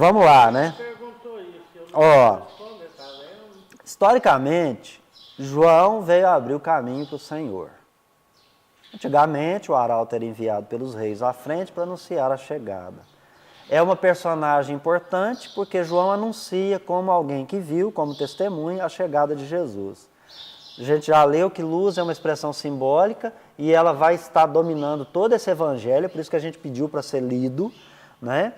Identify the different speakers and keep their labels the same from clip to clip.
Speaker 1: vamos lá, né?
Speaker 2: Perguntou isso, eu não
Speaker 1: Ó,
Speaker 2: respondo, tá vendo?
Speaker 1: historicamente, João veio abrir o caminho para o Senhor. Antigamente, o arauto era enviado pelos reis à frente para anunciar a chegada. É uma personagem importante porque João anuncia como alguém que viu, como testemunha, a chegada de Jesus. A gente já leu que luz é uma expressão simbólica e ela vai estar dominando todo esse evangelho, por isso que a gente pediu para ser lido, né?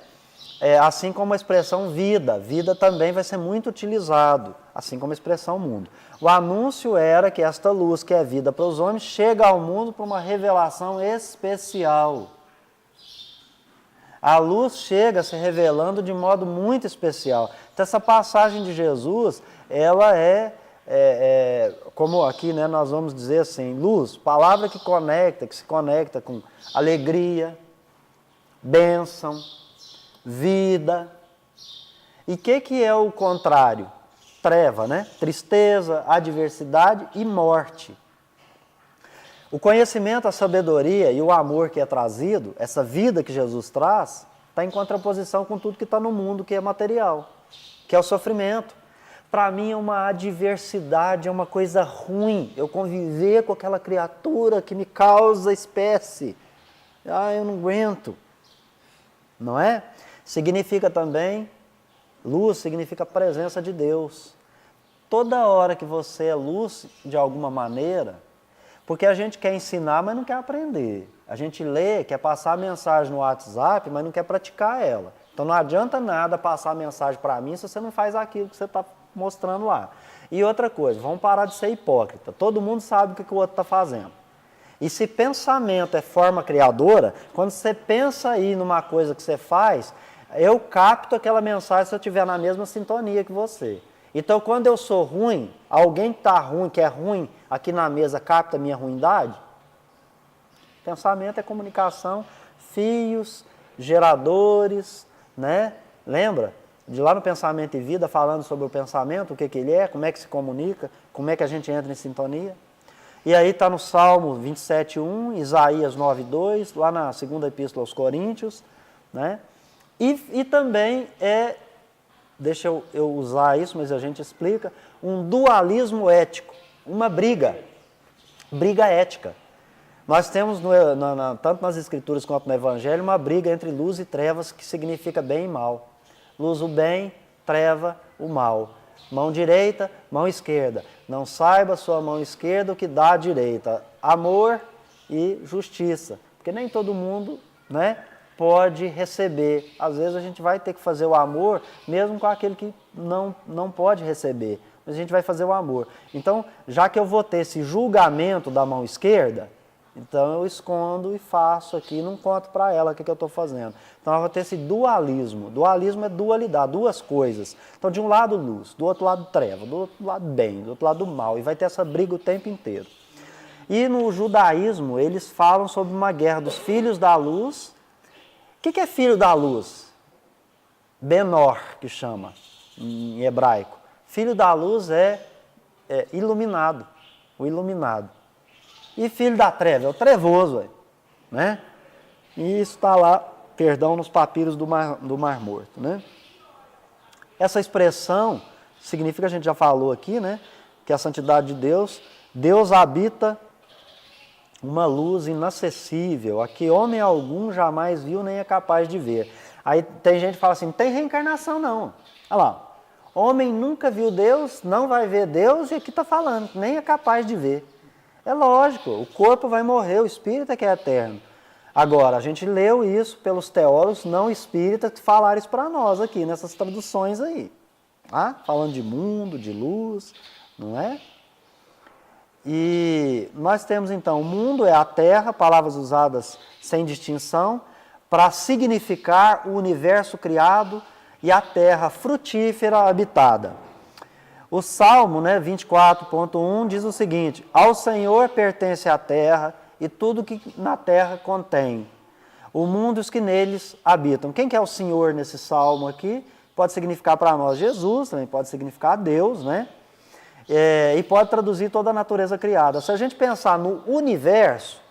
Speaker 1: Assim como a expressão vida. Vida também vai ser muito utilizado, assim como a expressão mundo. O anúncio era que esta luz, que é vida para os homens, chega ao mundo por uma revelação especial. A luz chega se revelando de modo muito especial. Então, essa passagem de Jesus, ela como aqui, né, nós vamos dizer assim, luz, palavra que se conecta com alegria, bênção, vida. E o que é o contrário? Treva, né? Tristeza, adversidade e morte. O conhecimento, a sabedoria e o amor que é trazido, essa vida que Jesus traz, está em contraposição com tudo que está no mundo, que é material, que é o sofrimento. Para mim é uma adversidade, é uma coisa ruim, eu conviver com aquela criatura que me causa espécie. Eu não aguento. Não é? Significa também, luz significa a presença de Deus. Toda hora que você é luz, de alguma maneira, porque a gente quer ensinar, mas não quer aprender. A gente lê, quer passar a mensagem no WhatsApp, mas não quer praticar ela. Então não adianta nada passar a mensagem para mim se você não faz aquilo que você está mostrando lá. E outra coisa, vamos parar de ser hipócrita. Todo mundo sabe o que o outro está fazendo. E se pensamento é forma criadora, quando você pensa aí numa coisa que você faz, eu capto aquela mensagem se eu estiver na mesma sintonia que você. Então, quando eu sou ruim, alguém que está ruim, que é ruim, aqui na mesa capta a minha ruindade? Pensamento é comunicação, fios, geradores, né? Lembra? De lá no Pensamento e Vida, falando sobre o pensamento, o que ele é, como é que se comunica, como é que a gente entra em sintonia. E aí está no Salmo 27:1, Isaías 9:2, lá na segunda epístola aos Coríntios, né? E também deixa eu usar isso, mas a gente explica, um dualismo ético, uma briga ética. Nós temos, tanto nas Escrituras quanto no Evangelho, uma briga entre luz e trevas que significa bem e mal. Luz o bem, treva o mal. Mão direita, mão esquerda. Não saiba sua mão esquerda o que dá a direita. Amor e justiça. Porque nem todo mundo, né, pode receber. Às vezes a gente vai ter que fazer o amor, mesmo com aquele que não pode receber. Mas a gente vai fazer o amor. Então, já que eu vou ter esse julgamento da mão esquerda, então eu escondo e faço aqui, não conto para ela o que eu estou fazendo. Então eu vou ter esse dualismo. Dualismo é dualidade, duas coisas. Então de um lado luz, do outro lado treva, do outro lado bem, do outro lado mal. E vai ter essa briga o tempo inteiro. E no judaísmo eles falam sobre uma guerra dos filhos da luz. O que é filho da luz? Benor, que chama em hebraico. Filho da luz é iluminado, o iluminado. E filho da treva, é o trevoso, né? E isso está lá, perdão, nos papiros do Mar Morto, né? Essa expressão significa, a gente já falou aqui, né? Que a santidade de Deus habita uma luz inacessível, a que homem algum jamais viu nem é capaz de ver. Aí tem gente que fala assim, não tem reencarnação não. Olha lá, homem nunca viu Deus, não vai ver Deus, e aqui está falando, nem é capaz de ver. É lógico, o corpo vai morrer, o espírito é que é eterno. Agora, a gente leu isso pelos teólogos não espíritas que falaram isso para nós aqui, nessas traduções aí. Falando de mundo, de luz, não é? E nós temos então, o mundo é a terra, palavras usadas sem distinção, para significar o universo criado e a terra frutífera habitada. O Salmo 24.1 diz o seguinte, ao Senhor pertence a terra e tudo que na terra contém, o mundo e os que neles habitam. Quem que é o Senhor nesse Salmo aqui? Pode significar para nós Jesus, também pode significar Deus, né? E pode traduzir toda a natureza criada. Se a gente pensar no universo,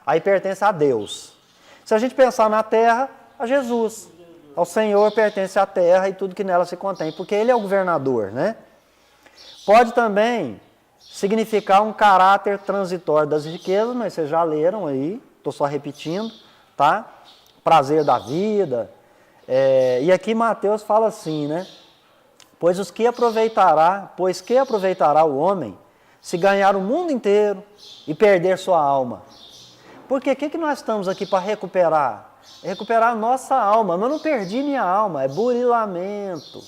Speaker 1: aí pertence a Deus. Se a gente pensar na terra, a Jesus. Ao Senhor pertence a terra e tudo que nela se contém, porque Ele é o governador, né? Pode também significar um caráter transitório das riquezas, mas vocês já leram aí, estou só repetindo, tá? Prazer da vida. E aqui Mateus fala assim, né? Pois que aproveitará o homem se ganhar o mundo inteiro e perder sua alma? Porque o que nós estamos aqui para recuperar? Recuperar a nossa alma. Mas eu não perdi minha alma, é burilamento,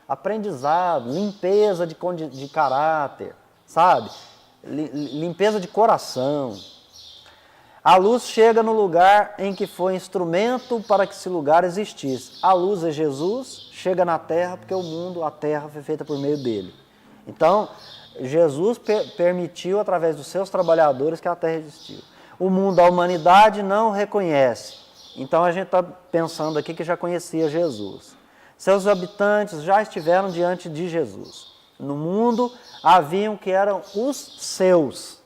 Speaker 1: aprendizado, limpeza de caráter, sabe? Limpeza de coração. A luz chega no lugar em que foi instrumento para que esse lugar existisse. A luz é Jesus, chega na terra porque o mundo, a terra foi feita por meio dele. Então, Jesus permitiu através dos seus trabalhadores que a terra existiu. O mundo, a humanidade não reconhece. Então a gente está pensando aqui que já conhecia Jesus. Seus habitantes já estiveram diante de Jesus. No mundo haviam que eram os seus.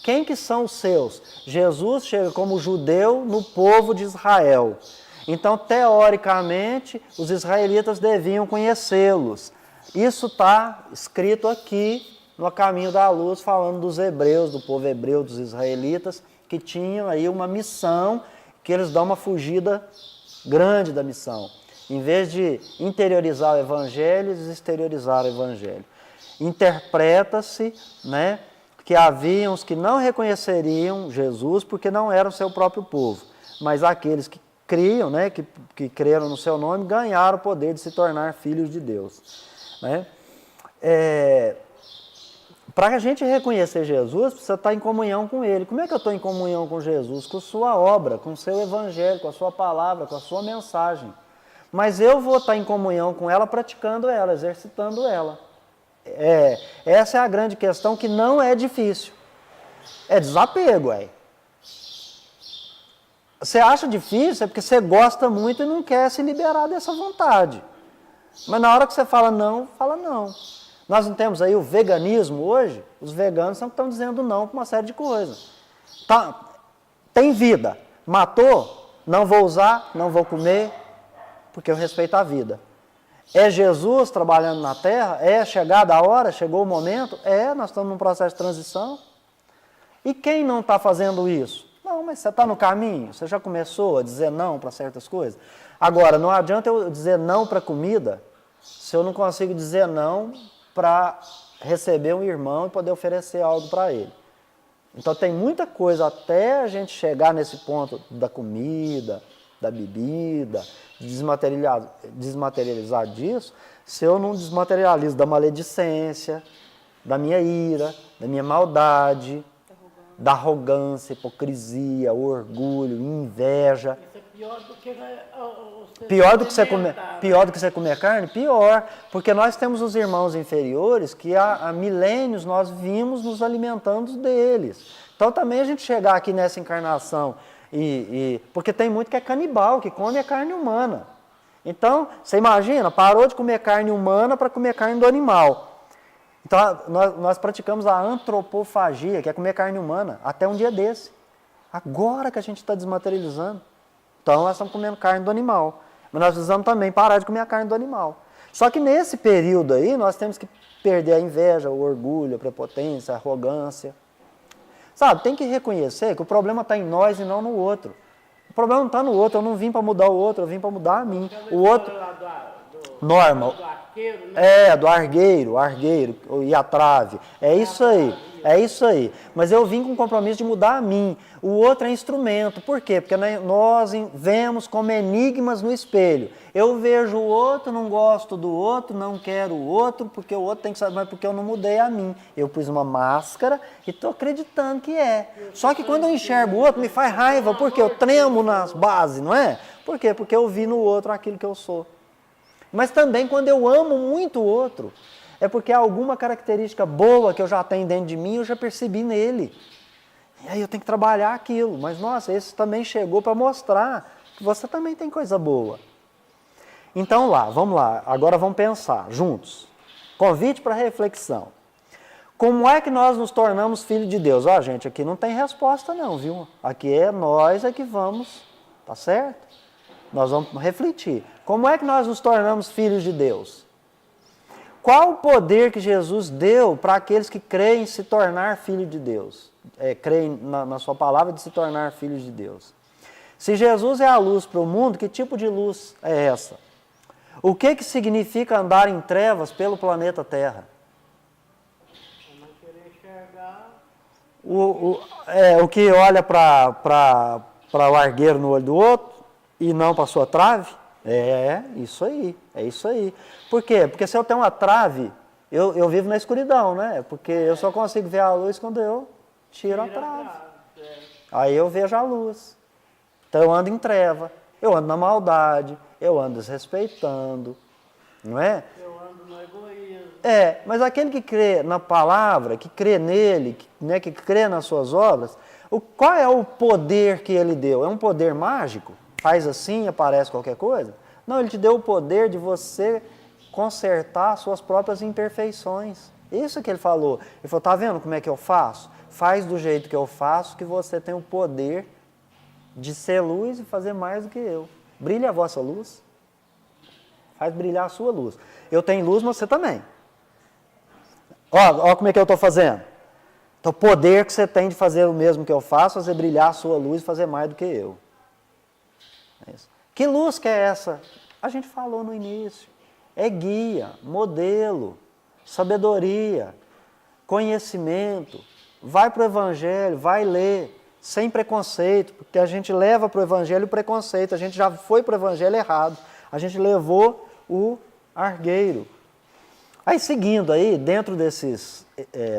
Speaker 1: Quem que são os seus? Jesus chega como judeu no povo de Israel. Então, teoricamente, os israelitas deviam conhecê-los. Isso está escrito aqui no Caminho da Luz, falando dos hebreus, do povo hebreu, dos israelitas, que tinham aí uma missão, que eles dão uma fugida grande da missão. Em vez de interiorizar o Evangelho, eles exteriorizaram o Evangelho. Interpreta-se, né, que haviam os que não reconheceriam Jesus porque não eram seu próprio povo, mas aqueles que criam, né, que creram no seu nome, ganharam o poder de se tornar filhos de Deus. Né? Para a gente reconhecer Jesus, precisa estar em comunhão com Ele. Como é que eu estou em comunhão com Jesus? Com sua obra, com o seu Evangelho, com a sua palavra, com a sua mensagem. Mas eu vou estar em comunhão com ela, praticando ela, exercitando ela. Essa é a grande questão, que não é difícil. É desapego, Você acha difícil é porque você gosta muito e não quer se liberar dessa vontade. Mas na hora que você fala não, fala não. Nós não temos aí o veganismo hoje? Os veganos são que estão dizendo não para uma série de coisas. Tem vida. Matou? Não vou usar, não vou comer, porque eu respeito a vida. É Jesus trabalhando na terra? É chegada a hora? Chegou o momento? Nós estamos num processo de transição. E quem não está fazendo isso? Não, mas você está no caminho? Você já começou a dizer não para certas coisas? Agora, não adianta eu dizer não para comida se eu não consigo dizer não para receber um irmão e poder oferecer algo para ele. Então tem muita coisa até a gente chegar nesse ponto da comida, da bebida, de desmaterializar disso, se eu não desmaterializo da maledicência, da minha ira, da minha maldade, da arrogância, hipocrisia, orgulho, inveja.
Speaker 2: Isso é pior do que
Speaker 1: Pior do que você comer carne? Pior, porque nós temos os irmãos inferiores que há milênios nós vimos nos alimentando deles. Então também a gente chegar aqui nessa encarnação, porque tem muito que é canibal, que come a carne humana. Então, você imagina, parou de comer carne humana para comer carne do animal. Então nós praticamos a antropofagia, que é comer carne humana, até um dia desse. Agora que a gente está desmaterializando. Então nós estamos comendo carne do animal. Mas nós precisamos também parar de comer a carne do animal. Só que nesse período aí, nós temos que perder a inveja, o orgulho, a prepotência, a arrogância. Sabe, tem que reconhecer que o problema está em nós e não no outro. O problema não está no outro, eu não vim para mudar o outro, eu vim para mudar a mim. O outro... Norma.
Speaker 2: Do arqueiro, né?
Speaker 1: Do argueiro e a trave. É isso aí. Mas eu vim com o compromisso de mudar a mim. O outro é instrumento. Por quê? Porque nós vemos como enigmas no espelho. Eu vejo o outro, não gosto do outro, não quero o outro, porque o outro tem que saber, mas porque eu não mudei a mim. Eu pus uma máscara e estou acreditando que é. Só que quando eu enxergo o outro, me faz raiva, porque eu tremo nas bases, não é? Por quê? Porque eu vi no outro aquilo que eu sou. Mas também quando eu amo muito o outro, é porque há alguma característica boa que eu já tenho dentro de mim, eu já percebi nele. E aí eu tenho que trabalhar aquilo. Mas, nossa, esse também chegou para mostrar que você também tem coisa boa. Então vamos lá. Agora vamos pensar juntos. Convite para reflexão. Como é que nós nos tornamos filhos de Deus? Gente, aqui não tem resposta não, viu? Aqui é nós que vamos, tá certo? Nós vamos refletir. Como é que nós nos tornamos filhos de Deus? Qual o poder que Jesus deu para aqueles que creem se tornar filho de Deus? Creem na sua palavra de se tornar filhos de Deus. Se Jesus é a luz para o mundo, que tipo de luz é essa? O que significa andar em trevas pelo planeta Terra?
Speaker 2: Eu não querer enxergar.
Speaker 1: O que olha para o argueiro no olho do outro e não para a sua trave? É isso aí. Por quê? Porque se eu tenho uma trave, eu vivo na escuridão, né? Porque eu só consigo ver a luz quando eu tiro a trave. Aí eu vejo a luz. Então eu ando em treva, eu ando na maldade, eu ando desrespeitando, não é?
Speaker 2: Eu ando no egoísmo.
Speaker 1: Mas aquele que crê na palavra, que crê nele, que crê nas suas obras, qual é o poder que ele deu? É um poder mágico? Faz assim, aparece qualquer coisa? Não, ele te deu o poder de você consertar suas próprias imperfeições. Isso que ele falou. Ele falou, tá vendo como é que eu faço? Faz do jeito que eu faço, que você tem o poder de ser luz e fazer mais do que eu. Brilha a vossa luz. Faz brilhar a sua luz. Eu tenho luz, mas você também. Ó como é que eu estou fazendo. Então, o poder que você tem de fazer o mesmo que eu faço, fazer brilhar a sua luz e fazer mais do que eu. É isso. Que luz que é essa? A gente falou no início. É guia, modelo, sabedoria, conhecimento. Vai para o Evangelho, vai ler, sem preconceito, porque a gente leva para o Evangelho o preconceito, a gente já foi para o Evangelho errado, a gente levou o argueiro. Aí seguindo aí, dentro desses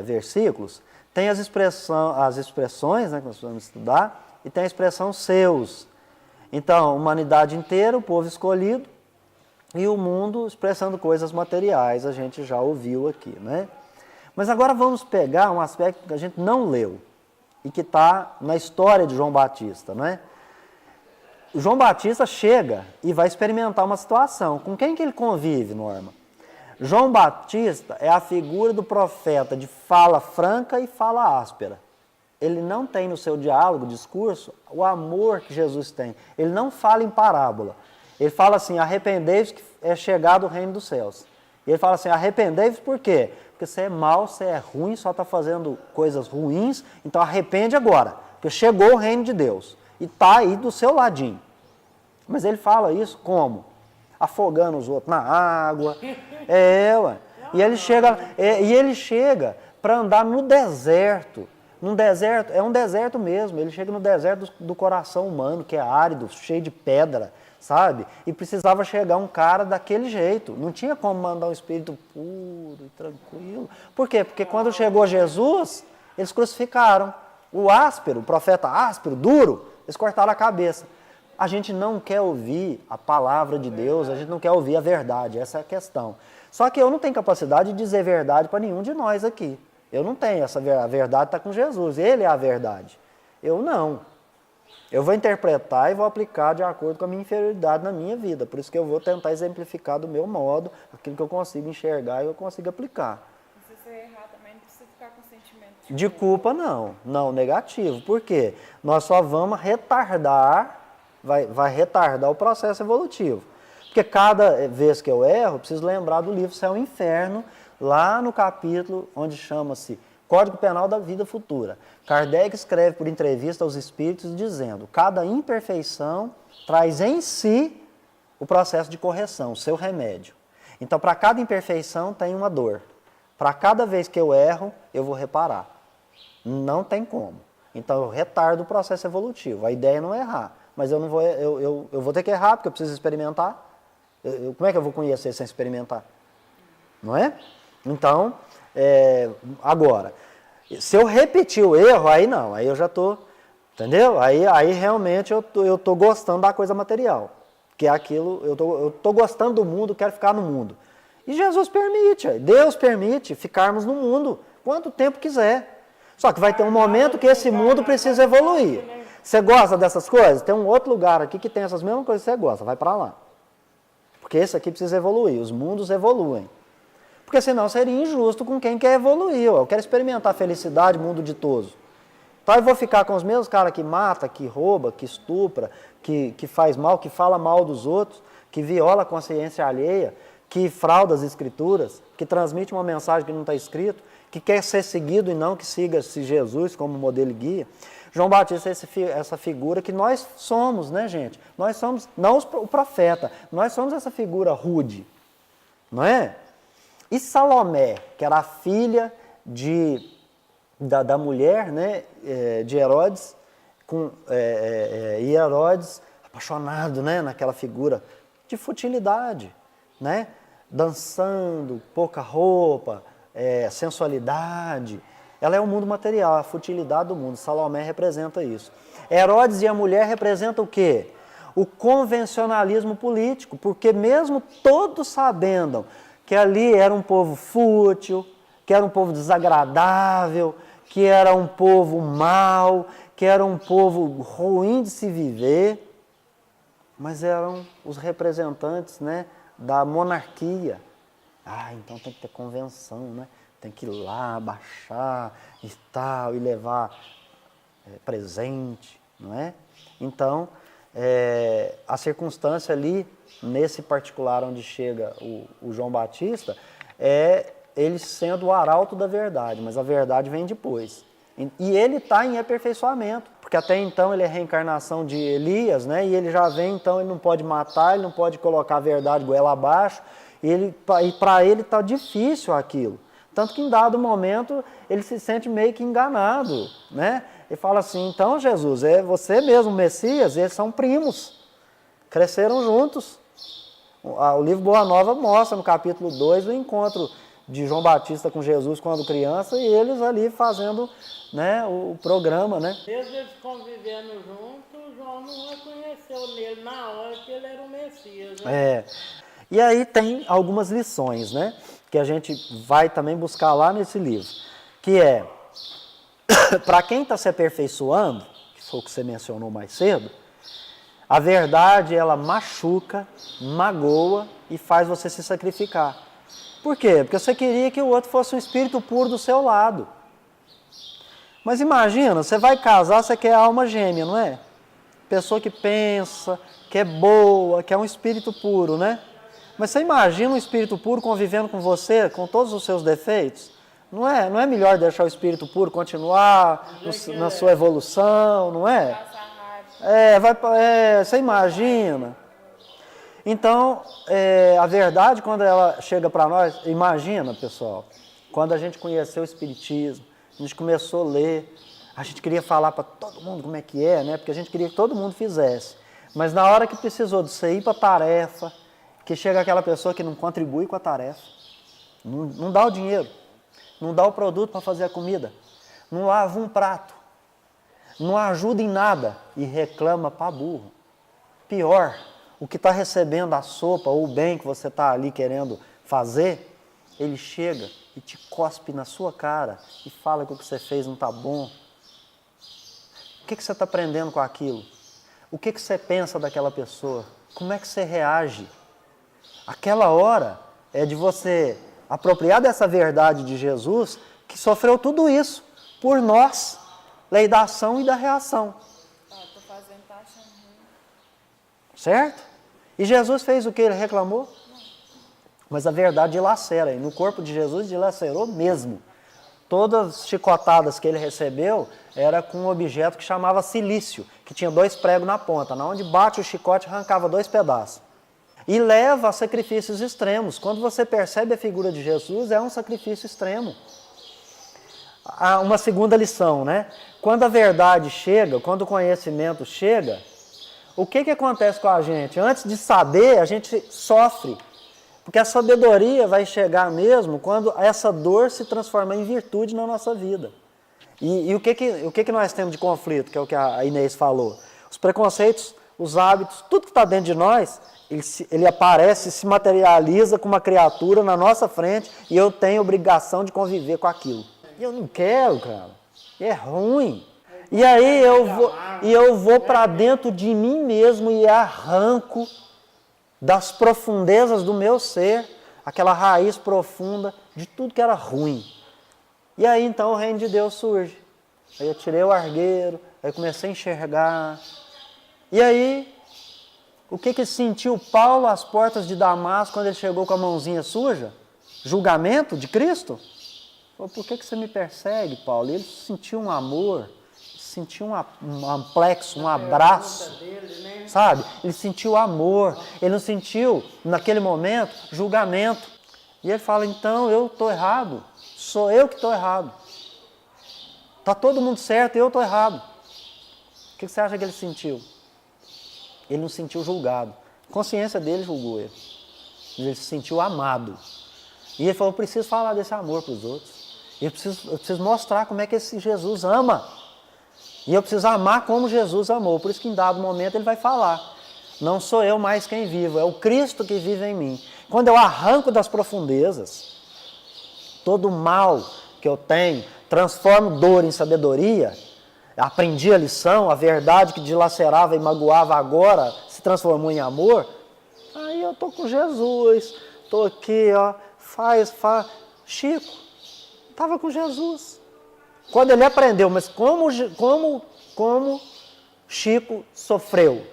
Speaker 1: versículos, tem as expressões, né, que nós vamos estudar, e tem a expressão seus. Então, humanidade inteira, o povo escolhido, e o mundo expressando coisas materiais, a gente já ouviu aqui, né? Mas agora vamos pegar um aspecto que a gente não leu, e que está na história de João Batista, né? O João Batista chega e vai experimentar uma situação. Com quem que ele convive, Norma? João Batista é a figura do profeta de fala franca e fala áspera. Ele não tem no seu diálogo, discurso, o amor que Jesus tem. Ele não fala em parábola. Ele fala assim, arrependei-vos que é chegado o reino dos céus. E ele fala assim, arrependei-vos por quê? Porque você é mau, você é ruim, só está fazendo coisas ruins, então arrepende agora, porque chegou o reino de Deus e está aí do seu ladinho. Mas ele fala isso como? Afogando os outros na água. Ué. E ele chega para andar no deserto. Num deserto, é um deserto mesmo, ele chega no deserto do coração humano, que é árido, cheio de pedra, sabe? E precisava chegar um cara daquele jeito. Não tinha como mandar um espírito puro e tranquilo. Por quê? Porque quando chegou Jesus, eles crucificaram. O áspero, o profeta áspero, duro, eles cortaram a cabeça. A gente não quer ouvir a palavra de Deus, a gente não quer ouvir a verdade, essa é a questão. Só que eu não tenho capacidade de dizer verdade para nenhum de nós aqui. Eu não tenho, a verdade está com Jesus, ele é a verdade. Eu não. Eu vou interpretar e vou aplicar de acordo com a minha inferioridade na minha vida. Por isso que eu vou tentar exemplificar do meu modo, aquilo que eu consigo enxergar e eu consigo aplicar.
Speaker 3: Se você errar também, não precisa ficar com sentimento
Speaker 1: de culpa, não negativo. Por quê? Nós só vamos retardar, vai retardar o processo evolutivo. Porque cada vez que eu erro, eu preciso lembrar do livro Céu e Inferno, lá no capítulo onde chama-se Código Penal da Vida Futura. Kardec escreve por entrevista aos espíritos dizendo, cada imperfeição traz em si o processo de correção, o seu remédio. Então, para cada imperfeição tem uma dor. Para cada vez que eu erro, eu vou reparar. Não tem como. Então, eu retardo o processo evolutivo. A ideia é não errar. Mas eu vou ter que errar, porque eu preciso experimentar. Como é que eu vou conhecer sem experimentar? Não é? Então, agora, se eu repetir o erro, aí não, aí eu já estou, entendeu? Aí realmente eu estou gostando da coisa material, que é aquilo, eu estou gostando do mundo, quero ficar no mundo. E Jesus permite, Deus permite ficarmos no mundo quanto tempo quiser. Só que vai ter um momento que esse mundo precisa evoluir. Você gosta dessas coisas? Tem um outro lugar aqui que tem essas mesmas coisas que você gosta, vai para lá. Porque esse aqui precisa evoluir, os mundos evoluem. Porque senão seria injusto com quem quer evoluir. Eu quero experimentar a felicidade, mundo ditoso. Então eu vou ficar com os mesmos caras que mata, que rouba, que estupra, que faz mal, que fala mal dos outros, que viola a consciência alheia, que frauda as escrituras, que transmite uma mensagem que não está escrito, que quer ser seguido e não que siga-se Jesus como modelo e guia. João Batista é essa figura que nós somos, né, gente? Nós somos, não o profeta, nós somos essa figura rude, não é? E Salomé, que era a filha da mulher, né, de Herodes, e Herodes apaixonado, né, naquela figura de futilidade, né? Dançando, pouca roupa, sensualidade. Ela é o mundo material, a futilidade do mundo. Salomé representa isso. Herodes e a mulher representam o quê? O convencionalismo político, porque mesmo todos sabendo que ali era um povo fútil, que era um povo desagradável, que era um povo mau, que era um povo ruim de se viver, mas eram os representantes, né, da monarquia. Então tem que ter convenção, né? Tem que ir lá, baixar e tal, e levar presente, não é? Então, a circunstância ali, nesse particular onde chega o João Batista, é ele sendo o arauto da verdade, mas a verdade vem depois. E ele está em aperfeiçoamento, porque até então ele é a reencarnação de Elias, né? E ele já vem, então ele não pode matar, ele não pode colocar a verdade goela abaixo, e para ele está difícil aquilo. Tanto que em dado momento ele se sente meio que enganado, né? Ele fala assim, então Jesus, é você mesmo, Messias, eles são primos, cresceram juntos. O livro Boa Nova mostra no capítulo 2 o encontro de João Batista com Jesus quando criança e eles ali fazendo, né, o programa, né?
Speaker 2: Desde eles convivendo juntos, João não reconheceu nele na hora que ele era o Messias, né?
Speaker 1: E aí tem algumas lições, né, que a gente vai também buscar lá nesse livro, que é, para quem está se aperfeiçoando, que foi o que você mencionou mais cedo, a verdade, ela machuca, magoa e faz você se sacrificar. Por quê? Porque você queria que o outro fosse um espírito puro do seu lado. Mas imagina, você vai casar, você quer alma gêmea, não é? Pessoa que pensa, que é boa, que é um espírito puro, né? Mas você imagina um espírito puro convivendo com você, com todos os seus defeitos? Não é melhor deixar o espírito puro continuar na sua evolução, não é? Você imagina. Então, a verdade, quando ela chega para nós, imagina, pessoal, quando a gente conheceu o Espiritismo, a gente começou a ler, a gente queria falar para todo mundo como é que é, né? Porque a gente queria que todo mundo fizesse. Mas na hora que precisou de você ir para a tarefa, que chega aquela pessoa que não contribui com a tarefa, não dá o dinheiro, não dá o produto para fazer a comida, não lava um prato, não ajuda em nada e reclama para burro. Pior, o que está recebendo a sopa ou o bem que você está ali querendo fazer, ele chega e te cospe na sua cara e fala que o que você fez não está bom. O que você está aprendendo com aquilo? O que você pensa daquela pessoa? Como é que você reage? Aquela hora é de você apropriar dessa verdade de Jesus que sofreu tudo isso por nós, lei da ação e da reação.
Speaker 3: Tô fazendo, tá achando ruim.
Speaker 1: Certo? E Jesus fez o que? Ele reclamou? Mas a verdade dilacera, e no corpo de Jesus dilacerou mesmo. Todas as chicotadas que ele recebeu era com um objeto que chamava cilício, que tinha 2 pregos na ponta, na onde bate o chicote arrancava 2 pedaços. E leva a sacrifícios extremos. Quando você percebe a figura de Jesus, é um sacrifício extremo. Uma segunda lição, né? Quando a verdade chega, quando o conhecimento chega, o que acontece com a gente? Antes de saber, a gente sofre. Porque a sabedoria vai chegar mesmo quando essa dor se transformar em virtude na nossa vida. E o que nós temos de conflito, que é o que a Inês falou? Os preconceitos, os hábitos, tudo que está dentro de nós, ele aparece, se materializa com uma criatura na nossa frente e eu tenho obrigação de conviver com aquilo. E eu não quero, cara. É ruim. E aí eu vou para dentro de mim mesmo e arranco das profundezas do meu ser, aquela raiz profunda de tudo que era ruim. E aí então o reino de Deus surge. Aí eu tirei o argueiro, aí comecei a enxergar. E aí, o que sentiu Paulo às portas de Damasco quando ele chegou com a mãozinha suja? Julgamento de Cristo? Falou, por que você me persegue, Paulo? E ele sentiu um amor, sentiu um amplexo, um abraço, sabe? Ele sentiu amor, ele não sentiu, naquele momento, julgamento. E ele fala, então eu estou errado, sou eu que estou errado. Está todo mundo certo e eu estou errado. O que você acha que ele sentiu? Ele não se sentiu julgado. A consciência dele julgou ele. Ele se sentiu amado. E ele falou, eu preciso falar desse amor para os outros. Eu preciso mostrar como é que esse Jesus ama. E eu preciso amar como Jesus amou. Por isso que em dado momento ele vai falar. Não sou eu mais quem vivo, é o Cristo que vive em mim. Quando eu arranco das profundezas todo o mal que eu tenho, transformo dor em sabedoria, aprendi a lição, a verdade que dilacerava e magoava agora se transformou em amor, aí eu estou com Jesus, estou aqui, ó, Chico, estava com Jesus. Quando ele aprendeu, mas como Chico sofreu.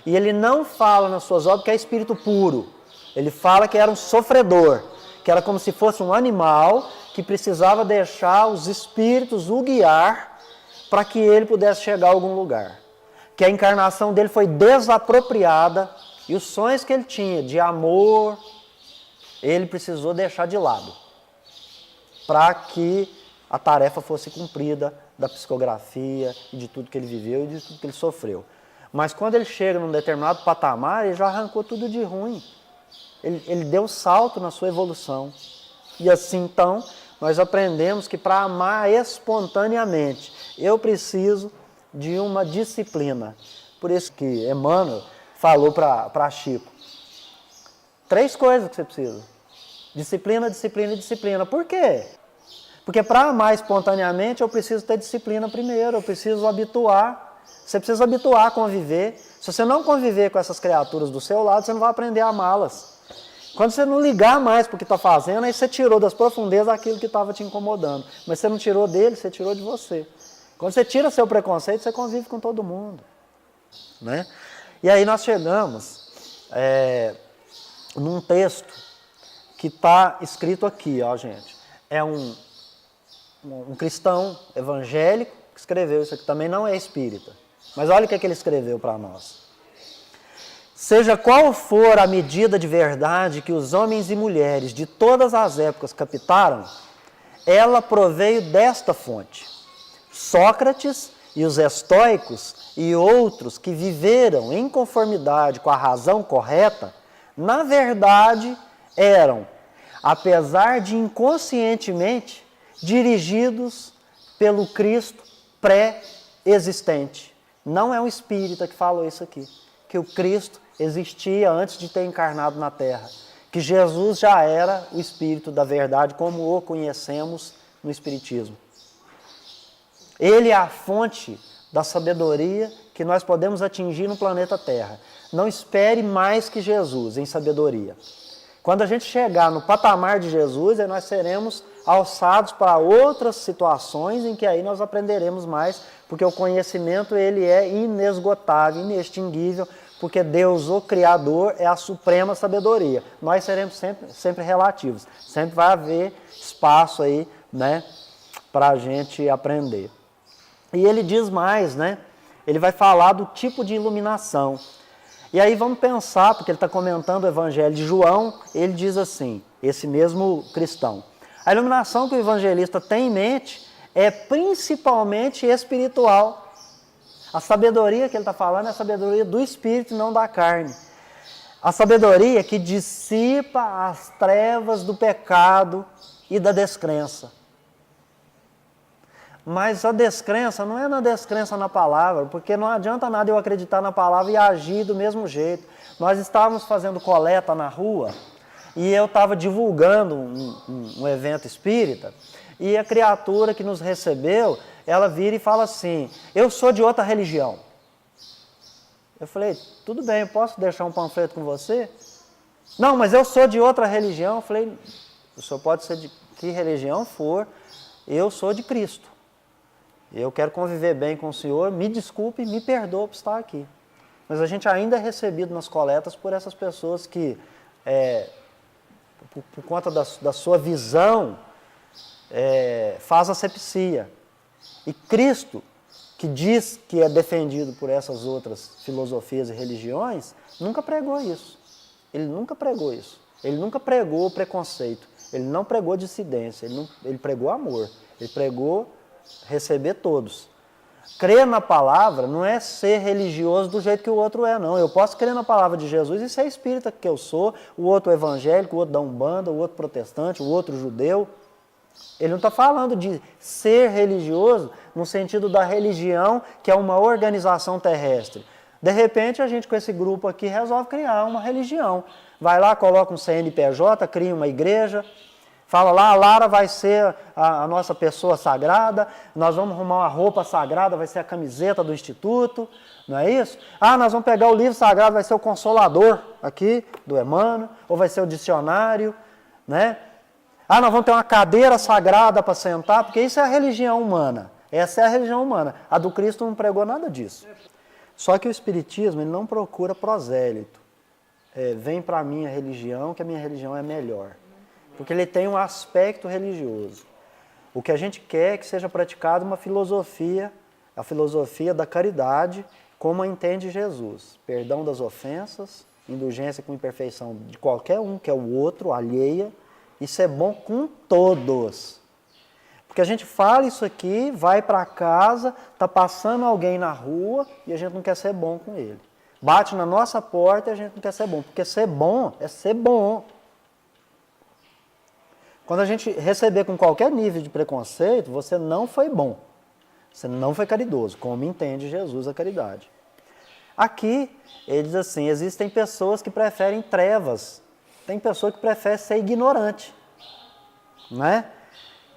Speaker 1: E ele não fala nas suas obras que é espírito puro. Ele fala que era um sofredor, que era como se fosse um animal que precisava deixar os espíritos o guiar para que ele pudesse chegar a algum lugar. Que a encarnação dele foi desapropriada e os sonhos que ele tinha de amor, ele precisou deixar de lado para que a tarefa fosse cumprida da psicografia e de tudo que ele viveu e de tudo que ele sofreu. Mas quando ele chega num determinado patamar, ele já arrancou tudo de ruim. Ele deu salto na sua evolução. E assim, então, nós aprendemos que para amar espontaneamente, eu preciso de uma disciplina. Por isso que Emmanuel falou para Chico. 3 coisas que você precisa. Disciplina, disciplina e disciplina. Por quê? Porque para amar espontaneamente, eu preciso ter disciplina primeiro, eu preciso habituar. Você precisa habituar a conviver. Se você não conviver com essas criaturas do seu lado, você não vai aprender a amá-las. Quando você não ligar mais para o que está fazendo, aí você tirou das profundezas aquilo que estava te incomodando. Mas você não tirou dele, você tirou de você. Quando você tira seu preconceito, você convive com todo mundo. Né? E aí nós chegamos num texto que está escrito aqui, ó, gente. É um cristão evangélico que escreveu isso aqui, também não é espírita. Mas olha o que ele escreveu para nós. Seja qual for a medida de verdade que os homens e mulheres de todas as épocas captaram, ela proveio desta fonte. Sócrates e os estoicos e outros que viveram em conformidade com a razão correta, na verdade eram, apesar de inconscientemente, dirigidos pelo Cristo pré-existente. Não é um espírita que falou isso aqui, que o Cristo existia antes de ter encarnado na Terra, que Jesus já era o Espírito da verdade, como o conhecemos no Espiritismo. Ele é a fonte da sabedoria que nós podemos atingir no planeta Terra. Não espere mais que Jesus em sabedoria. Quando a gente chegar no patamar de Jesus, aí nós seremos alçados para outras situações em que aí nós aprenderemos mais, porque o conhecimento ele é inesgotável, inextinguível, porque Deus, o Criador, é a suprema sabedoria. Nós seremos sempre relativos. Sempre vai haver espaço aí, né, para a gente aprender. E ele diz mais, né? Ele vai falar do tipo de iluminação. E aí vamos pensar, porque ele está comentando o Evangelho de João, ele diz assim, esse mesmo cristão. A iluminação que o evangelista tem em mente é principalmente espiritual. A sabedoria que ele está falando é a sabedoria do espírito e não da carne. A sabedoria que dissipa as trevas do pecado e da descrença. Mas a descrença não é na descrença na palavra, porque não adianta nada eu acreditar na palavra e agir do mesmo jeito. Nós estávamos fazendo coleta na rua e eu estava divulgando um evento espírita e a criatura que nos recebeu, ela vira e fala assim, eu sou de outra religião. Eu falei, tudo bem, eu posso deixar um panfleto com você? Não, mas eu sou de outra religião. Eu falei, o senhor pode ser de que religião for, eu sou de Cristo. Eu quero conviver bem com o Senhor, me desculpe, me perdoa por estar aqui. Mas a gente ainda é recebido nas coletas por essas pessoas que, por conta da sua visão, faz asepsia. E Cristo, que diz que é defendido por essas outras filosofias e religiões, nunca pregou isso. Ele nunca pregou isso. Ele nunca pregou preconceito. Ele não pregou dissidência. Ele pregou amor. Ele pregou receber todos. Crer na palavra não é ser religioso do jeito que o outro é, não. Eu posso crer na palavra de Jesus e ser espírita que eu sou, o outro evangélico, o outro da Umbanda, o outro protestante, o outro judeu. Ele não está falando de ser religioso no sentido da religião, que é uma organização terrestre. De repente, a gente com esse grupo aqui resolve criar uma religião. Vai lá, coloca um CNPJ, cria uma igreja, fala lá, a Lara vai ser a nossa pessoa sagrada, nós vamos arrumar uma roupa sagrada, vai ser a camiseta do instituto, não é isso? Ah, nós vamos pegar o livro sagrado, vai ser o Consolador aqui, do Emmanuel, ou vai ser o dicionário, né? Ah, nós vamos ter uma cadeira sagrada para sentar, porque isso é a religião humana. Essa é a religião humana. A do Cristo não pregou nada disso. Só que o Espiritismo ele não procura prosélito. Vem para a minha religião, que a minha religião é melhor. Porque ele tem um aspecto religioso. O que a gente quer é que seja praticada uma filosofia, a filosofia da caridade, como a entende Jesus. Perdão das ofensas, indulgência com imperfeição de qualquer um, que é o outro, alheia. Isso é bom com todos. Porque a gente fala isso aqui, vai para casa, está passando alguém na rua e a gente não quer ser bom com ele. Bate na nossa porta e a gente não quer ser bom. Porque ser bom é ser bom. Quando a gente receber com qualquer nível de preconceito, você não foi bom. Você não foi caridoso, como entende Jesus a caridade. Aqui, ele diz assim, existem pessoas que preferem trevas. Tem pessoa que prefere ser ignorante, né?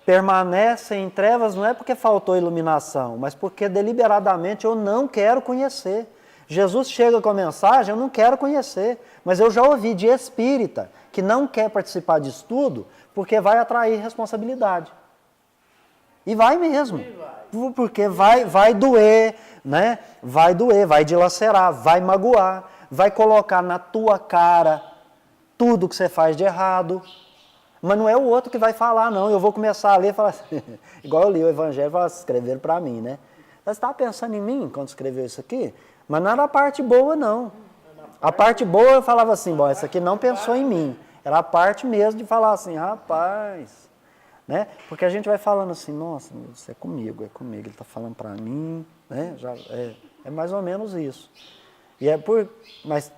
Speaker 1: Permanece em trevas não é porque faltou iluminação, mas porque deliberadamente eu não quero conhecer. Jesus chega com a mensagem, eu não quero conhecer, mas eu já ouvi de espírita que não quer participar de estudo porque vai atrair responsabilidade. E vai mesmo, porque vai doer, né? Vai doer, vai dilacerar, vai magoar, vai colocar na tua cara tudo que você faz de errado, mas não é o outro que vai falar, não. Eu vou começar a ler e falar assim, igual eu li o Evangelho, escreveram para mim, né? Você estava pensando em mim quando escreveu isso aqui? Mas não era a parte boa, não. A parte boa eu falava assim, bom, essa aqui não pensou em mim. Era a parte mesmo de falar assim, rapaz, né? Porque a gente vai falando assim, nossa, isso é comigo, ele está falando para mim, né? É mais ou menos isso. E mas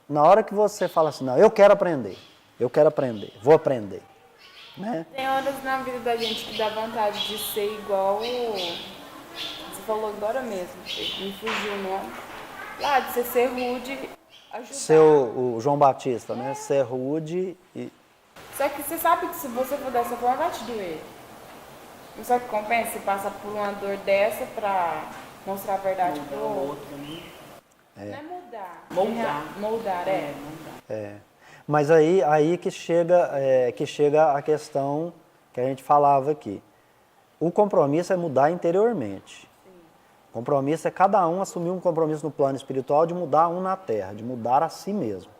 Speaker 1: na hora que você fala assim, não, eu quero aprender, vou aprender. Né?
Speaker 3: Tem horas na vida da gente que dá vontade de ser igual, você falou agora mesmo, me fugiu o nome, lá de você ser rude, ajudar.
Speaker 1: Ser o João Batista, né? Ser rude e...
Speaker 3: Só que você sabe que se você for dessa forma vai te doer. Não sabe o que compensa você passar por uma dor dessa pra mostrar a verdade pro outro. Não é mudar. Moldar.
Speaker 1: Mas aí que chega a questão que a gente falava aqui. O compromisso é mudar interiormente. Sim. O compromisso é cada um assumir um compromisso no plano espiritual de mudar um na terra, de mudar a si mesmo.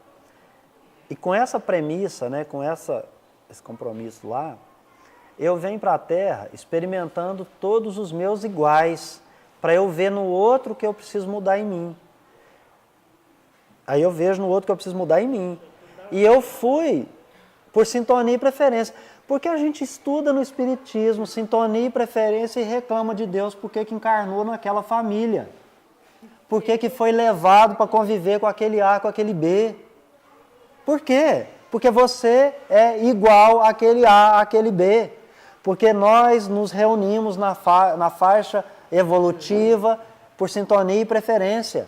Speaker 1: E com essa premissa, né, com esse compromisso lá, eu venho para a terra experimentando todos os meus iguais, para eu ver no outro que eu preciso mudar em mim. Aí eu vejo no outro que eu preciso mudar em mim. E eu fui por sintonia e preferência. Porque a gente estuda no Espiritismo, sintonia e preferência e reclama de Deus porque que encarnou naquela família. Porque que foi levado para conviver com aquele A, com aquele B. Por quê? Porque você é igual àquele A, àquele B. Porque nós nos reunimos na faixa evolutiva por sintonia e preferência.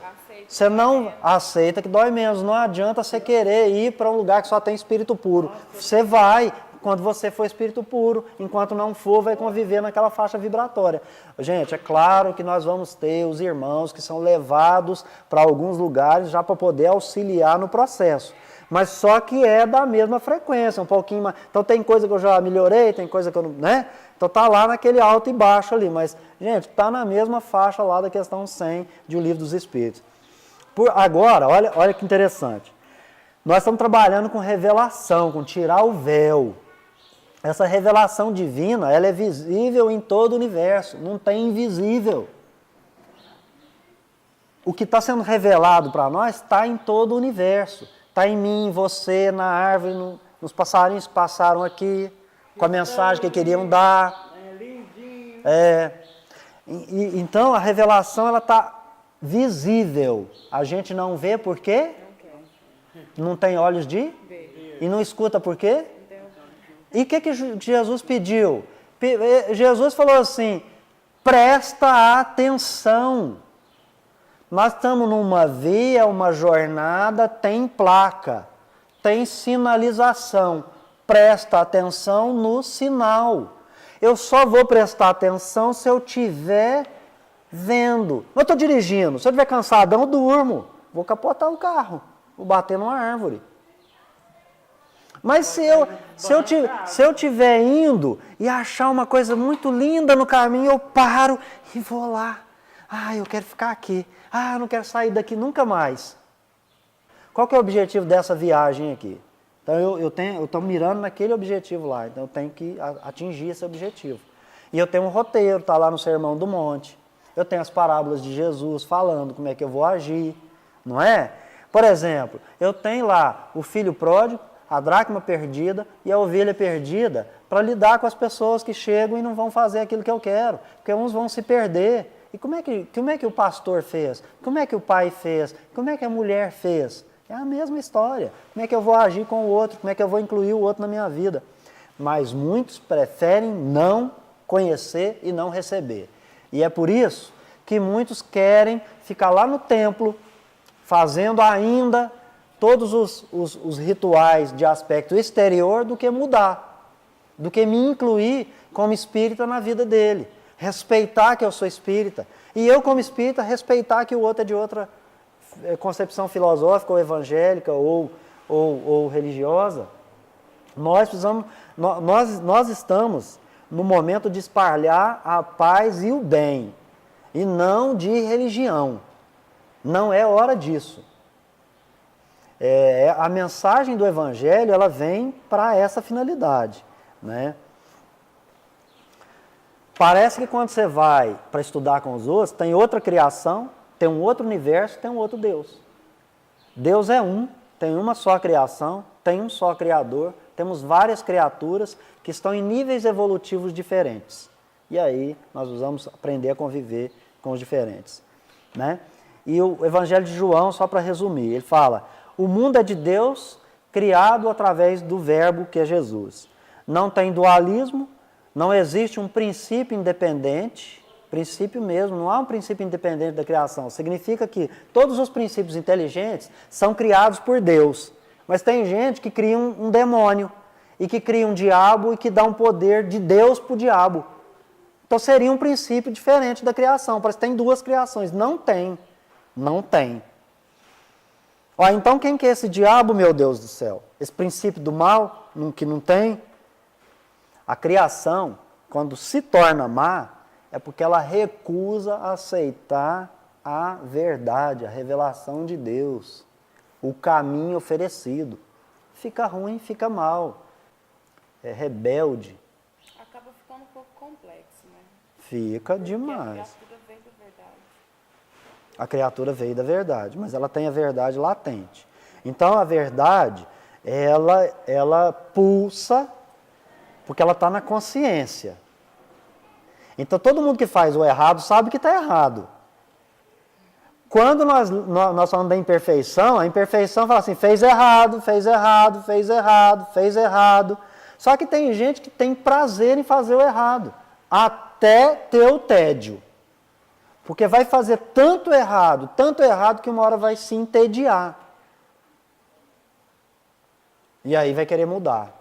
Speaker 1: Você não aceita que dói menos. Não adianta você querer ir para um lugar que só tem espírito puro. Você vai quando você for espírito puro. Enquanto não for, vai conviver naquela faixa vibratória. Gente, é claro que nós vamos ter os irmãos que são levados para alguns lugares já para poder auxiliar no processo. Mas só que é da mesma frequência, um pouquinho mais. Então tem coisa que eu já melhorei, tem coisa que eu não, né? Então tá lá naquele alto e baixo ali, mas, gente, tá na mesma faixa lá da questão 100 de O Livro dos Espíritos. Agora, olha que interessante. Nós estamos trabalhando com revelação, com tirar o véu. Essa revelação divina, ela é visível em todo o universo, não tem invisível. O que está sendo revelado para nós está em todo o universo. Está em mim, em você, na árvore, nos passarinhos que passaram aqui, com a mensagem que queriam dar.
Speaker 2: É lindinho.
Speaker 1: Então a revelação ela está visível. A gente não vê por quê? Não tem olhos de? E não escuta por quê? E o que Jesus pediu? Jesus falou assim, presta atenção. Nós estamos numa via, uma jornada, tem placa, tem sinalização. Presta atenção no sinal. Eu só vou prestar atenção se eu estiver vendo. Eu estou dirigindo, se eu estiver cansadão, eu durmo. Vou capotar o carro, vou bater numa árvore. Mas se eu estiver indo e achar uma coisa muito linda no caminho, eu paro e vou lá. Eu quero ficar aqui. Eu não quero sair daqui nunca mais. Qual que é o objetivo dessa viagem aqui? Então eu estou mirando naquele objetivo lá, então eu tenho que atingir esse objetivo. E eu tenho um roteiro, está lá no Sermão do Monte. Eu tenho as parábolas de Jesus falando como é que eu vou agir, não é? Por exemplo, eu tenho lá o filho pródigo, a dracma perdida e a ovelha perdida, para lidar com as pessoas que chegam e não vão fazer aquilo que eu quero, porque uns vão se perder. E como é que o pastor fez? Como é que o pai fez? Como é que a mulher fez? É a mesma história. Como é que eu vou agir com o outro? Como é que eu vou incluir o outro na minha vida? Mas muitos preferem não conhecer e não receber. E é por isso que muitos querem ficar lá no templo, fazendo ainda todos os rituais de aspecto exterior, do que mudar, do que me incluir como espírita na vida dele. Respeitar que eu sou espírita. E eu, como espírita, respeitar que o outro é de outra concepção filosófica ou evangélica ou religiosa. Nós estamos no momento de espalhar a paz e o bem, e não de religião. Não é hora disso. A mensagem do Evangelho ela vem para essa finalidade, né? Parece que quando você vai para estudar com os outros, tem outra criação, tem um outro universo, tem um outro Deus. Deus é um, tem uma só criação, tem um só Criador, temos várias criaturas que estão em níveis evolutivos diferentes. E aí nós vamos aprender a conviver com os diferentes, né? E o Evangelho de João, só para resumir, ele fala, o mundo é de Deus, criado através do Verbo que é Jesus. Não tem dualismo, não existe um princípio independente, princípio mesmo, não há um princípio independente da criação. Significa que todos os princípios inteligentes são criados por Deus. Mas tem gente que cria um demônio, e que cria um diabo, e que dá um poder de Deus para o diabo. Então seria um princípio diferente da criação. Parece que tem duas criações. Não tem. Não tem. Então quem que é esse diabo, meu Deus do céu? Esse princípio do mal, que não tem? A criação, quando se torna má, é porque ela recusa aceitar a verdade, a revelação de Deus, o caminho oferecido. Fica ruim, fica mal, é rebelde.
Speaker 3: Acaba ficando um pouco complexo, né?
Speaker 1: Fica demais.
Speaker 3: Porque a criatura veio da verdade.
Speaker 1: A criatura veio da verdade, mas ela tem a verdade latente. Então a verdade, ela pulsa, porque ela está na consciência. Então todo mundo que faz o errado sabe que está errado. Quando nós falamos da imperfeição, a imperfeição fala assim, fez errado, fez errado, fez errado, fez errado. Só que tem gente que tem prazer em fazer o errado, até ter o tédio. Porque vai fazer tanto errado que uma hora vai se entediar. E aí vai querer mudar.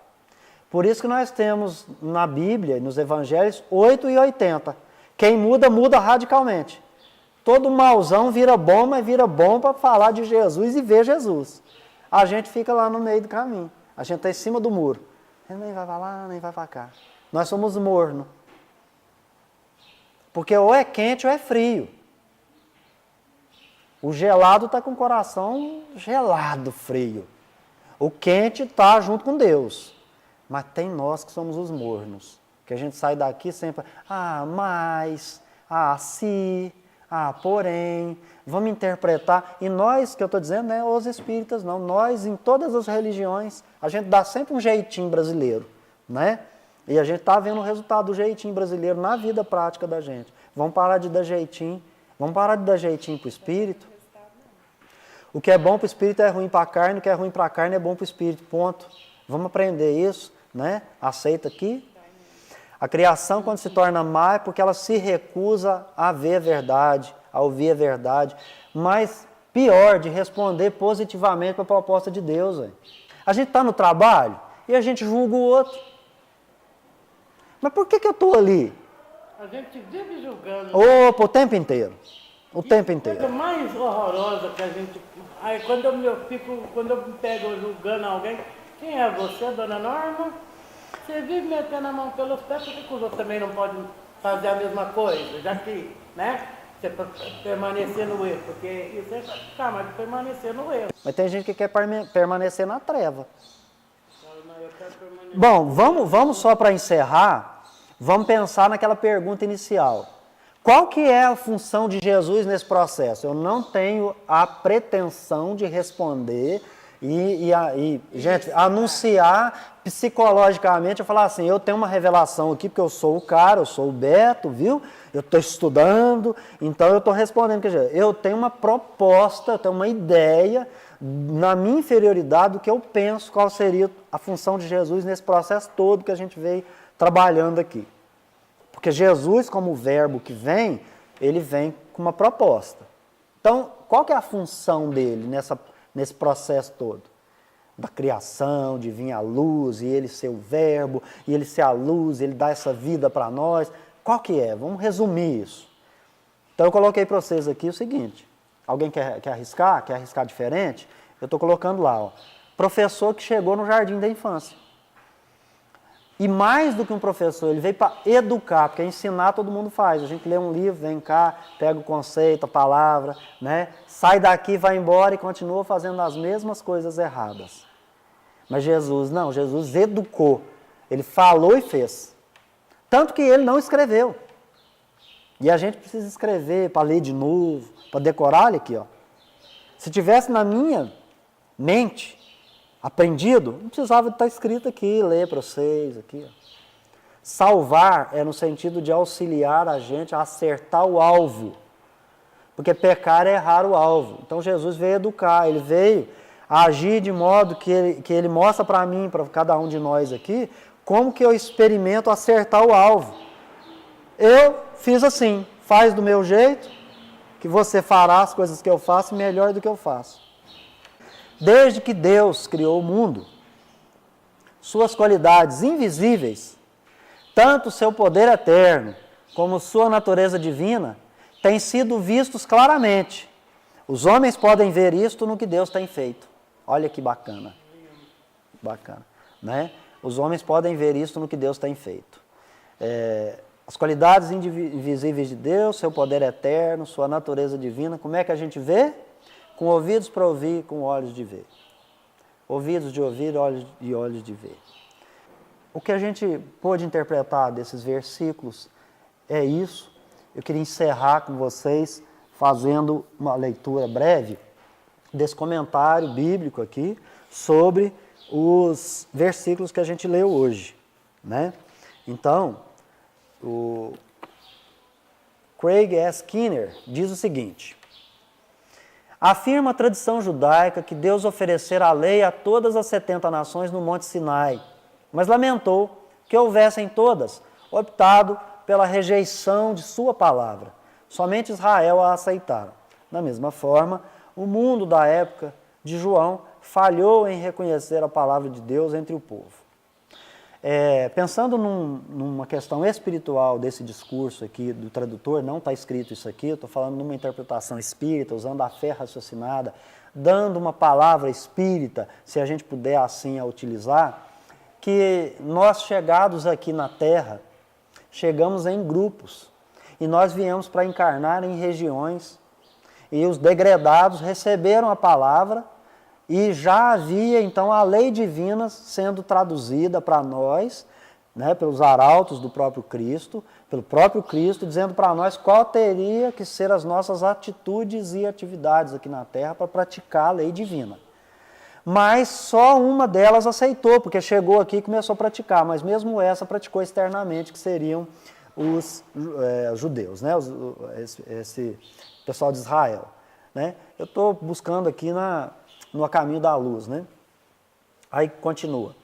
Speaker 1: Por isso que nós temos na Bíblia, nos Evangelhos, 8 e 80. Quem muda, muda radicalmente. Todo mauzão vira bom, mas vira bom para falar de Jesus e ver Jesus. A gente fica lá no meio do caminho. A gente está em cima do muro. Ele nem vai para lá, nem vai para cá. Nós somos mornos. Porque ou é quente ou é frio. O gelado está com o coração gelado, frio. O quente está junto com Deus. Mas tem nós que somos os mornos. Que a gente sai daqui sempre, mas, se, porém, vamos interpretar. E nós, que eu estou dizendo, não é os espíritas, não. Nós, em todas as religiões, a gente dá sempre um jeitinho brasileiro, né? E a gente está vendo o resultado do jeitinho brasileiro na vida prática da gente. Vamos parar de dar jeitinho. Vamos parar de dar jeitinho para o espírito. O que é bom para o espírito é ruim para a carne, o que é ruim para a carne é bom para o espírito, ponto. Vamos aprender isso, né? Aceita aqui. A criação, quando se torna má, é porque ela se recusa a ver a verdade, a ouvir a verdade. Mas pior, de responder positivamente para a proposta de Deus. Véio. A gente está no trabalho e a gente julga o outro. Mas por que eu estou ali?
Speaker 2: A gente vive julgando.
Speaker 1: Opa, o tempo inteiro. O tempo
Speaker 2: A
Speaker 1: inteiro.
Speaker 2: coisa mais horrorosa que a gente... Aí quando eu me pego julgando alguém, quem é você, dona Norma? Você vive metendo a mão pelos pés, por que os outros também não podem fazer a mesma coisa? Já que, né, você permanecer no erro, porque isso é calma, de permanecer no erro.
Speaker 1: Mas tem gente que quer permanecer na treva.
Speaker 2: Eu quero permanecer.
Speaker 1: Bom, vamos só para encerrar, vamos pensar naquela pergunta inicial. Qual que é a função de Jesus nesse processo? Eu não tenho a pretensão de responder gente, anunciar psicologicamente, eu falar assim, eu tenho uma revelação aqui, porque eu sou o cara, eu sou o Beto, viu? Eu estou estudando, então eu estou respondendo. Eu tenho uma proposta, eu tenho uma ideia, na minha inferioridade, do que eu penso, qual seria a função de Jesus nesse processo todo que a gente veio trabalhando aqui. Porque Jesus, como o verbo que vem, ele vem com uma proposta. Então, qual que é a função dele nesse processo todo? Da criação, de vir a luz, e ele ser o verbo, e ele ser a luz, ele dá essa vida para nós. Qual que é? Vamos resumir isso. Então, eu coloquei para vocês aqui o seguinte. Alguém quer arriscar? Quer arriscar diferente? Eu estou colocando lá, ó. Professor que chegou no jardim da infância. E mais do que um professor, ele veio para educar, porque ensinar todo mundo faz. A gente lê um livro, vem cá, pega o conceito, a palavra, né? Sai daqui, vai embora e continua fazendo as mesmas coisas erradas. Mas Jesus, não, Jesus educou. Ele falou e fez. Tanto que ele não escreveu. E a gente precisa escrever para ler de novo, para decorar, olha aqui, ó. Se tivesse na minha mente aprendido, não precisava estar escrito aqui, ler para vocês aqui. Ó. Salvar é no sentido de auxiliar a gente a acertar o alvo. Porque pecar é errar o alvo. Então Jesus veio educar, ele veio agir de modo que ele mostra para mim, para cada um de nós aqui, como que eu experimento acertar o alvo. Eu fiz assim, faz do meu jeito, que você fará as coisas que eu faço melhor do que eu faço. Desde que Deus criou o mundo, suas qualidades invisíveis, tanto seu poder eterno como sua natureza divina, têm sido vistos claramente. Os homens podem ver isto no que Deus tem feito. Olha que bacana. Bacana, né? Os homens podem ver isto no que Deus tem feito. As qualidades invisíveis de Deus, seu poder eterno, sua natureza divina, como é que a gente vê? Com ouvidos para ouvir, com olhos de ver. Ouvidos de ouvir, olhos de ver. O que a gente pôde interpretar desses versículos é isso. Eu queria encerrar com vocês fazendo uma leitura breve desse comentário bíblico aqui sobre os versículos que a gente leu hoje, né? Então, o Craig S. Skinner diz o seguinte: afirma a tradição judaica que Deus oferecera a lei a todas as 70 nações no Monte Sinai, mas lamentou que houvessem todas optado pela rejeição de sua palavra. Somente Israel a aceitaram. Da mesma forma, o mundo da época de João falhou em reconhecer a palavra de Deus entre o povo. Pensando numa questão espiritual desse discurso aqui do tradutor, não está escrito isso aqui, eu estou falando numa interpretação espírita, usando a fé raciocinada, dando uma palavra espírita, se a gente puder assim a utilizar, que nós chegados aqui na Terra, chegamos em grupos, e nós viemos para encarnar em regiões, e os degredados receberam a palavra, e já havia então a lei divina sendo traduzida para nós, né, pelos arautos do próprio Cristo, pelo próprio Cristo, dizendo para nós qual teria que ser as nossas atitudes e atividades aqui na Terra para praticar a lei divina. Mas só uma delas aceitou, porque chegou aqui e começou a praticar, mas mesmo essa praticou externamente, que seriam os judeus, né, esse pessoal de Israel. Né? Eu estou buscando aqui no caminho da luz. Né? Aí continua.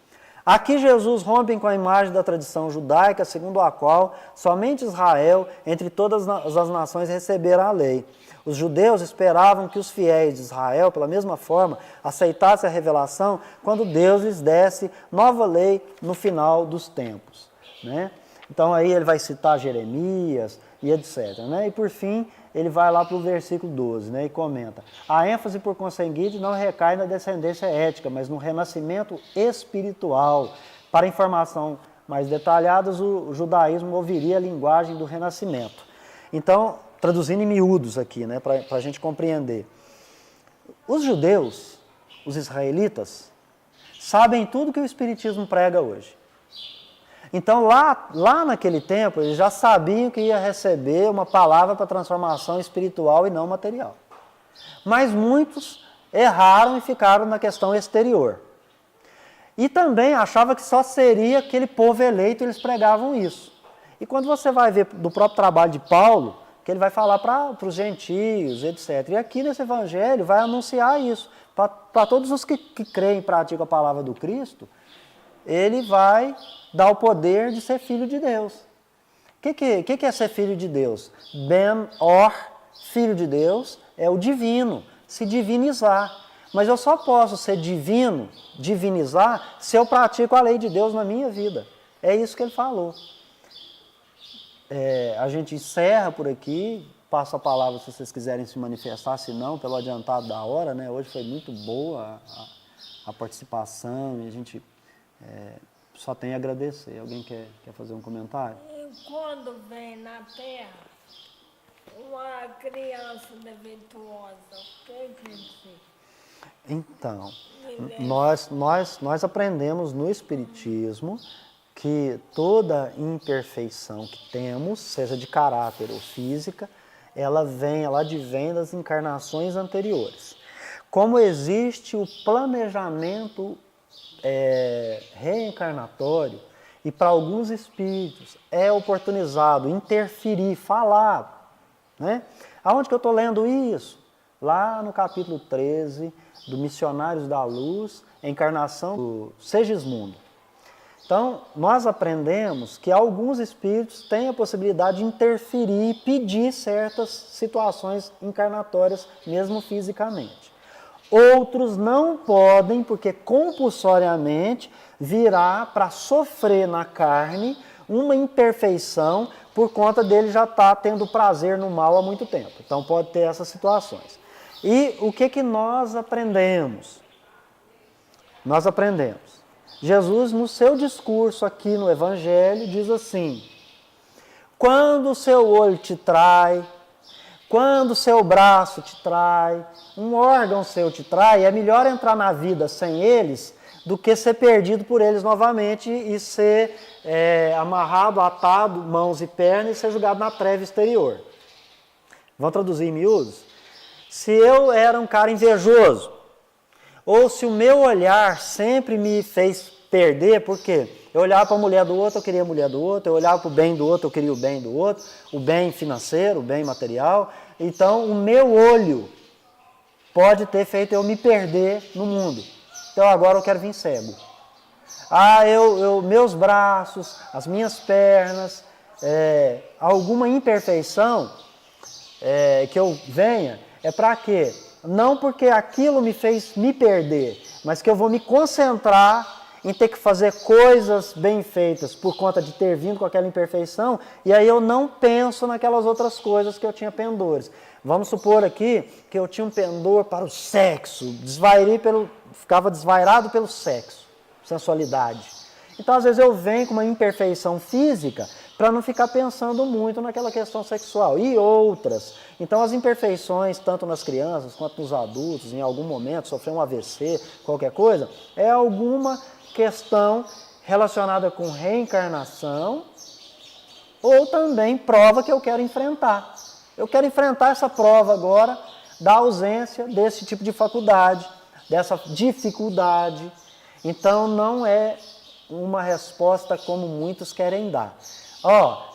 Speaker 1: Aqui Jesus rompe com a imagem da tradição judaica, segundo a qual somente Israel, entre todas as nações, receberá a lei. Os judeus esperavam que os fiéis de Israel, pela mesma forma, aceitassem a revelação quando Deus lhes desse nova lei no final dos tempos. Né? Então aí ele vai citar Jeremias e etc. Né? E por fim, ele vai lá para o versículo 12, né, e comenta: a ênfase, por conseguinte, não recai na descendência ética, mas no renascimento espiritual. Para informação mais detalhadas, o judaísmo ouviria a linguagem do renascimento. Então, traduzindo em miúdos aqui, né, para a gente compreender. Os judeus, os israelitas, sabem tudo que o Espiritismo prega hoje. Então, lá naquele tempo, eles já sabiam que ia receber uma palavra para transformação espiritual e não material. Mas muitos erraram e ficaram na questão exterior. E também achavam que só seria aquele povo eleito e eles pregavam isso. E quando você vai ver do próprio trabalho de Paulo, que ele vai falar para os gentios, etc. E aqui nesse evangelho vai anunciar isso. Para todos os que creem e praticam a palavra do Cristo, ele vai dar o poder de ser filho de Deus. O que é ser filho de Deus? Ben-Or, filho de Deus, é o divino, se divinizar. Mas eu só posso ser divino, divinizar, se eu pratico a lei de Deus na minha vida. É isso que ele falou. A gente encerra por aqui, passo a palavra se vocês quiserem se manifestar, se não, pelo adiantado da hora, né? Hoje foi muito boa a participação e a gente só tem a agradecer. Alguém quer fazer um comentário?
Speaker 4: E quando vem na Terra uma criança defeituosa, o que quer dizer?
Speaker 1: Então, nós aprendemos no Espiritismo que toda imperfeição que temos, seja de caráter ou física, ela advém das encarnações anteriores. Como existe o planejamento reencarnatório, e para alguns espíritos é oportunizado interferir, falar. Né? Aonde que eu estou lendo isso? Lá no capítulo 13 do Missionários da Luz, encarnação do Segismundo. Então, nós aprendemos que alguns espíritos têm a possibilidade de interferir e pedir certas situações encarnatórias, mesmo fisicamente. Outros não podem, porque compulsoriamente virá para sofrer na carne uma imperfeição por conta dele já estar tendo prazer no mal há muito tempo. Então, pode ter essas situações. E o que nós aprendemos? Nós aprendemos. Jesus, no seu discurso aqui no Evangelho, diz assim: quando o seu olho te trai, quando o seu braço te trai, um órgão seu te trai, é melhor entrar na vida sem eles do que ser perdido por eles novamente e ser amarrado, atado, mãos e pernas e ser jogado na treva exterior. Vamos traduzir em miúdos? Se eu era um cara invejoso, ou se o meu olhar sempre me fez perder, por quê? Eu olhava para a mulher do outro, eu queria a mulher do outro, eu olhava para o bem do outro, eu queria o bem do outro, o bem financeiro, o bem material. Então, o meu olho pode ter feito eu me perder no mundo. Então, agora eu quero vir cego. Meus braços, as minhas pernas, alguma imperfeição que eu venha, é para quê? Não porque aquilo me fez me perder, mas que eu vou me concentrar em ter que fazer coisas bem feitas por conta de ter vindo com aquela imperfeição, e aí eu não penso naquelas outras coisas que eu tinha pendores. Vamos supor aqui que eu tinha um pendor para o sexo, ficava desvairado pelo sexo, sensualidade. Então, às vezes, eu venho com uma imperfeição física para não ficar pensando muito naquela questão sexual. E outras. Então, as imperfeições, tanto nas crianças quanto nos adultos, em algum momento, sofrer um AVC, qualquer coisa, é alguma questão relacionada com reencarnação ou também prova que eu quero enfrentar. Eu quero enfrentar essa prova agora da ausência desse tipo de faculdade, dessa dificuldade. Então, não é uma resposta como muitos querem dar.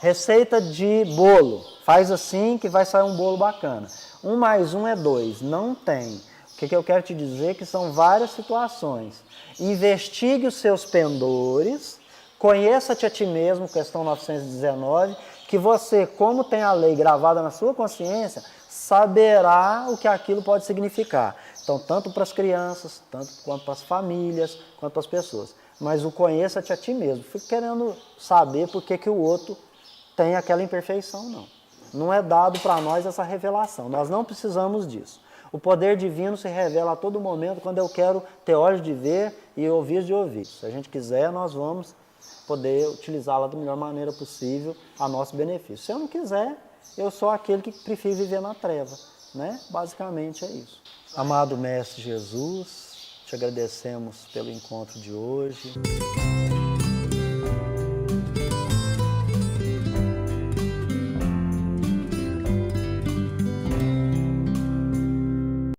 Speaker 1: Receita de bolo. Faz assim que vai sair um bolo bacana. 1 mais 1 é 2. Não tem. O que eu quero te dizer é que são várias situações. Investigue os seus pendores, conheça-te a ti mesmo, questão 919, que você, como tem a lei gravada na sua consciência, saberá o que aquilo pode significar. Então, tanto para as crianças, tanto quanto para as famílias, quanto para as pessoas. Mas o conheça-te a ti mesmo. Fico querendo saber por que o outro tem aquela imperfeição, não. Não é dado para nós essa revelação. Nós não precisamos disso. O poder divino se revela a todo momento quando eu quero ter olhos de ver e ouvidos de ouvir. Se a gente quiser, nós vamos poder utilizá-la da melhor maneira possível a nosso benefício. Se eu não quiser, eu sou aquele que prefere viver na treva, né? Basicamente é isso. Amado Mestre Jesus, te agradecemos pelo encontro de hoje.